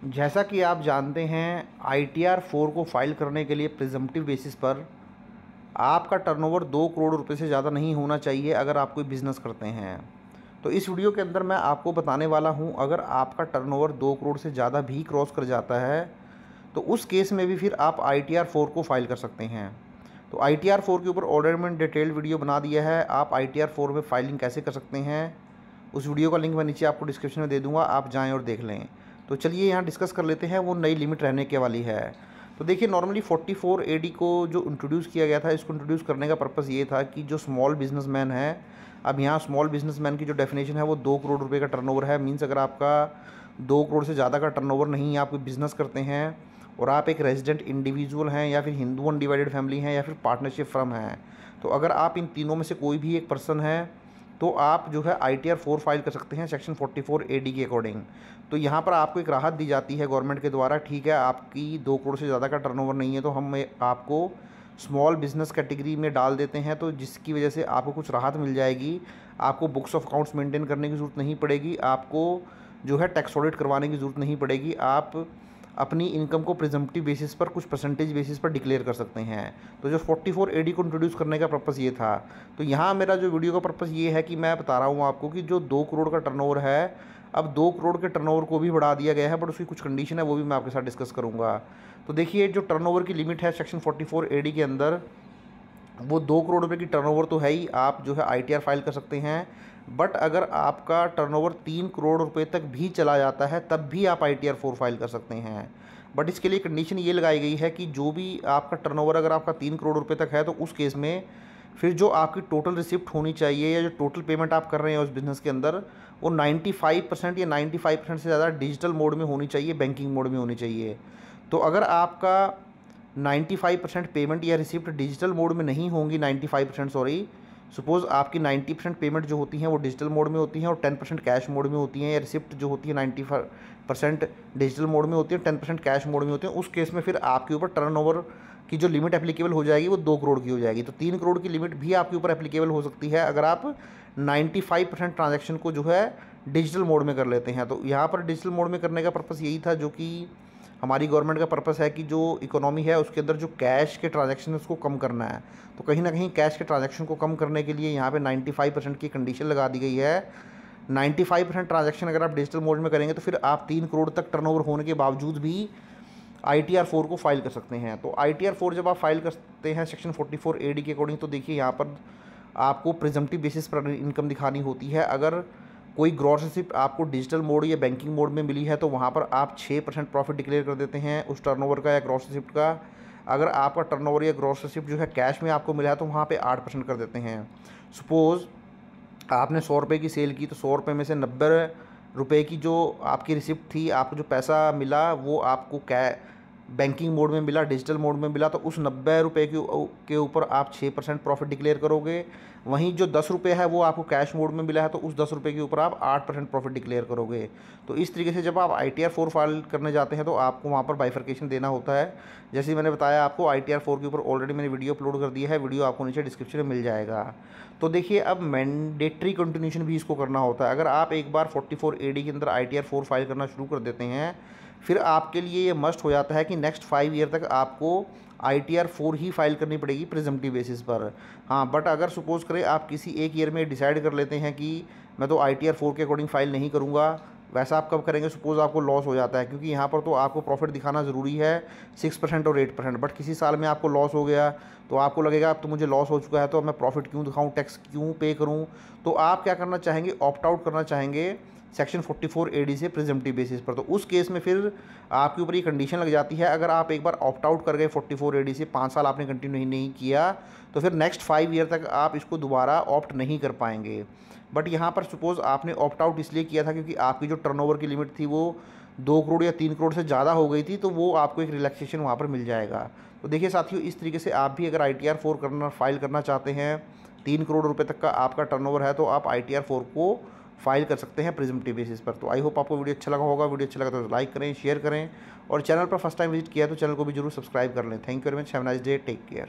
जैसा कि आप जानते हैं, ITR 4 को फाइल करने के लिए प्रिजम्पटिव बेसिस पर आपका टर्नओवर 2 करोड़ रुपए से ज़्यादा नहीं होना चाहिए अगर आप कोई बिज़नेस करते हैं। तो इस वीडियो के अंदर मैं आपको बताने वाला हूं, अगर आपका टर्नओवर 2 करोड़ से ज़्यादा भी क्रॉस कर जाता है तो उस केस में भी फिर आप ITR 4 को फाइल कर सकते हैं। तो ITR 4 के ऊपर ऑलरेडी मैंने डिटेल्ड वीडियो बना दिया है। आप ITR 4 में फाइलिंग कैसे कर सकते हैं, उस वीडियो का लिंक मैं नीचे आपको डिस्क्रिप्शन में दे दूँगा, आप जाएँ और देख लें। तो चलिए यहाँ डिस्कस कर लेते हैं। वो नई लिमिट रहने के वाली है। तो देखिए, नॉर्मली 44 AD को जो इंट्रोड्यूस किया गया था, इसको इंट्रोड्यूस करने का पर्पज़ ये था कि जो स्मॉल बिजनेसमैन है, अब यहाँ स्मॉल बिजनेसमैन की जो डेफिनेशन है वो 2 करोड़ रुपए का टर्नओवर है। मीन्स अगर आपका 2 करोड़ से ज़्यादा का टर्नओवर नहीं है, आप कोई बिज़नेस करते हैं और आप एक रेजिडेंट इंडिविजुअल हैं, या फिर हिंदू अनडिवाइडेड फैमिली हैं, या फिर पार्टनरशिप फर्म है, तो अगर आप इन तीनों में से कोई भी एक पर्सन है तो आप जो है ITR 4 फाइल कर सकते हैं सेक्शन 44 AD के अकॉर्डिंग। तो यहाँ पर आपको एक राहत दी जाती है गवर्नमेंट के द्वारा। ठीक है, आपकी 2 करोड़ से ज़्यादा का टर्नओवर नहीं है तो हम आपको स्मॉल बिजनेस कैटेगरी में डाल देते हैं, तो जिसकी वजह से आपको कुछ राहत मिल जाएगी। आपको बुक्स ऑफ अकाउंट्स मेंटेन करने की ज़रूरत नहीं पड़ेगी, आपको जो है टैक्स ऑडिट करवाने की ज़रूरत नहीं पड़ेगी। आप अपनी इनकम को प्रिजम्पटिव बेसिस पर, कुछ परसेंटेज बेसिस पर डिक्लेयर कर सकते हैं। तो जो 44 AD को इंट्रोड्यूस करने का पर्पज़ ये था। तो यहाँ मेरा जो वीडियो का पर्पज़ ये है कि मैं बता रहा हूँ आपको कि जो 2 करोड़ का टर्नओवर है, अब 2 करोड़ के टर्नओवर को भी बढ़ा दिया गया है, बट उसकी कुछ कंडीशन है, वो भी मैं आपके साथ डिस्कस करूँगा। तो देखिए, जो टर्नओवर की लिमिट है सेक्शन 44 AD के अंदर, वो 2 करोड़ रुपए की टर्नओवर तो है ही, आप जो है ITR फाइल कर सकते हैं। बट अगर आपका टर्नओवर 3 करोड़ रुपए तक भी चला जाता है तब भी आप ITR 4 फाइल कर सकते हैं। बट इसके लिए कंडीशन ये लगाई गई है कि जो भी आपका टर्नओवर अगर आपका 3 करोड़ रुपए तक है तो उस केस में फिर जो आपकी टोटल रिसिप्ट होनी चाहिए, या जो टोटल पेमेंट आप कर रहे हैं उस बिज़नेस के अंदर, वो 95% या 95% से ज़्यादा डिजिटल मोड में होनी चाहिए, बैंकिंग मोड में होनी चाहिए। तो अगर आपका 95% पेमेंट या रिसिप्ट डिजिटल मोड में नहीं होंगी, 95% सॉरी, सपोज़ आपकी 90% पेमेंट जो होती हैं वो डिजिटल मोड में होती हैं और 10% कैश मोड में होती हैं, या रिसिप्ट जो होती है 90% डिजिटल मोड में होती है, 10% कैश मोड में होती है, उस केस में फिर आपके ऊपर टर्नओवर की जो लिमिट एप्लीकेबल हो जाएगी वो 2 करोड़ की हो जाएगी। तो 3 करोड़ की लिमिट भी आपके ऊपर एप्लीकेबल हो सकती है अगर आप 95% ट्रांजैक्शन को जो है डिजिटल मोड में कर लेते हैं। तो यहाँ पर डिजिटल मोड में करने का पर्पज़ यही था, जो कि हमारी गवर्नमेंट का पर्पस है कि जो इकोनॉमी है उसके अंदर जो कैश के ट्रांजैक्शन है उसको कम करना है। तो कहीं ना कहीं कैश के ट्रांजैक्शन को कम करने के लिए यहाँ पे 95% की कंडीशन लगा दी गई है। 95% ट्रांजैक्शन अगर आप डिजिटल मोड में करेंगे तो फिर आप 3 करोड़ तक टर्नओवर होने के बावजूद भी ITR 4 को फाइल कर सकते हैं। तो ITR 4 जब आप फाइल करते हैं सेक्शन 44 AD के अकॉर्डिंग, तो देखिए यहाँ पर आपको प्रिजम्पटिव बेसिस पर इनकम दिखानी होती है। अगर कोई ग्रॉस रिसिप्ट आपको डिजिटल मोड या बैंकिंग मोड में मिली है तो वहाँ पर आप 6% प्रॉफिट डिक्लेयर कर देते हैं उस टर्नओवर का या ग्रॉस रिसिप्ट का। अगर आपका टर्नओवर या ग्रॉस रिसिप्ट जो है कैश में आपको मिला है तो वहाँ पे 8% कर देते हैं। सपोज़ आपने 100 रुपये की सेल की, तो 100 रुपये में से 90 रुपये की जो आपकी रिसिप्ट थी, आपको जो पैसा मिला वो आपको बैंकिंग मोड में मिला, डिजिटल मोड में मिला, तो उस 90 रुपये के ऊपर आप 6% प्रॉफिट डिक्लेयर करोगे। वहीं जो 10 रुपये है वो आपको कैश मोड में मिला है तो उस 10 रुपये के ऊपर आप 8% प्रॉफिट डिक्लेयर करोगे। तो इस तरीके से जब आप ITR 4 फाइल करने जाते हैं तो आपको वहाँ पर बाइफर्केशन देना होता है। जैसे मैंने बताया आपको, ITR 4 के ऊपर ऑलरेडी मैंने वीडियो अपलोड कर दिया है, वीडियो आपको नीचे डिस्क्रिप्शन में मिल जाएगा। तो देखिए, अब मैंडेटरी कंटिन्यूशन भी इसको करना होता है। अगर आप एक बार 44 AD के अंदर ITR 4 फाइल करना शुरू कर देते हैं, फिर आपके लिए ये मस्ट हो जाता है कि नेक्स्ट 5 ईयर तक आपको ITR 4 ही फाइल करनी पड़ेगी प्रिजम्पटिव बेसिस पर। हाँ, बट अगर सपोज़ करें आप किसी एक ईयर में डिसाइड कर लेते हैं कि मैं तो ITR 4 के अकॉर्डिंग फ़ाइल नहीं करूँगा, वैसा आप कब करेंगे? सपोज़ आपको लॉस हो जाता है, क्योंकि यहाँ पर तो आपको प्रॉफिट दिखाना ज़रूरी है 6% और 8%, बट किसी साल में आपको लॉस हो गया तो आपको लगेगा अब तो मुझे लॉस हो चुका है तो अब मैं प्रॉफिट क्यों दिखाऊँ, टैक्स क्यों पे करूँ। तो आप क्या करना चाहेंगे? ऑप्ट आउट करना चाहेंगे सेक्शन 44 AD से प्रिजम्पटिव बेसिस पर। तो उस केस में फिर आपके ऊपर ये कंडीशन लग जाती है, अगर आप एक बार ऑप्ट आउट कर गए 44 AD से, 5 साल आपने कंटिन्यू नहीं किया, तो फिर नेक्स्ट 5 ईयर तक आप इसको दोबारा ऑप्ट नहीं कर पाएंगे। बट यहाँ पर सपोज़ आपने ऑप्ट आउट इसलिए किया था क्योंकि आपकी जो टर्नओवर की लिमिट थी वो 2 करोड़ या 3 करोड़ से ज़्यादा हो गई थी, तो वो आपको एक रिलैक्सेशन वहाँ पर मिल जाएगा। तो देखिए साथियों, इस तरीके से आप भी अगर ITR 4 फाइल करना चाहते हैं, 3 करोड़ रुपए तक का आपका टर्नओवर है, तो आप ITR 4 को फाइल कर सकते हैं प्रिजम्पटिव बेसिस पर। तो आई होप आपको वीडियो अच्छा लगा होगा। वीडियो अच्छा लगा तो लाइक करें, शेयर करें, और चैनल पर फर्स्ट टाइम विजिट किया तो चैनल को भी जरूर सब्सक्राइब कर लें। Thank you very much, have a nice day, take care.